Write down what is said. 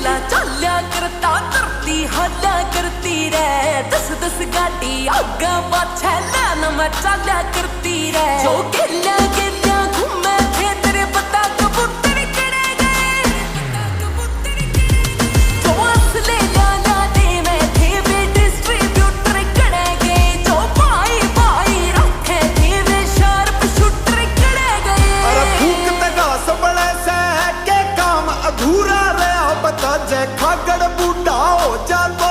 ला चाल्या करता धरती हल्ला करती रे। दस दस गाड़ी आगा पाछे लैन मैं चाल्या करती रे। जो गेल्या गेल्या घूमे थे तेरे पता कबूतर किड़े गए। जो असले लाला दे में थे वे डिस्ट्रीब्यूटर किड़े गए। जो भाई भाई रखे थे वे शार्प शूटर किड़े गए। अरे फूक तगा सबड़े से के काम अधूरा रहा बता जे खागड़ बूढ़ा हो जा तो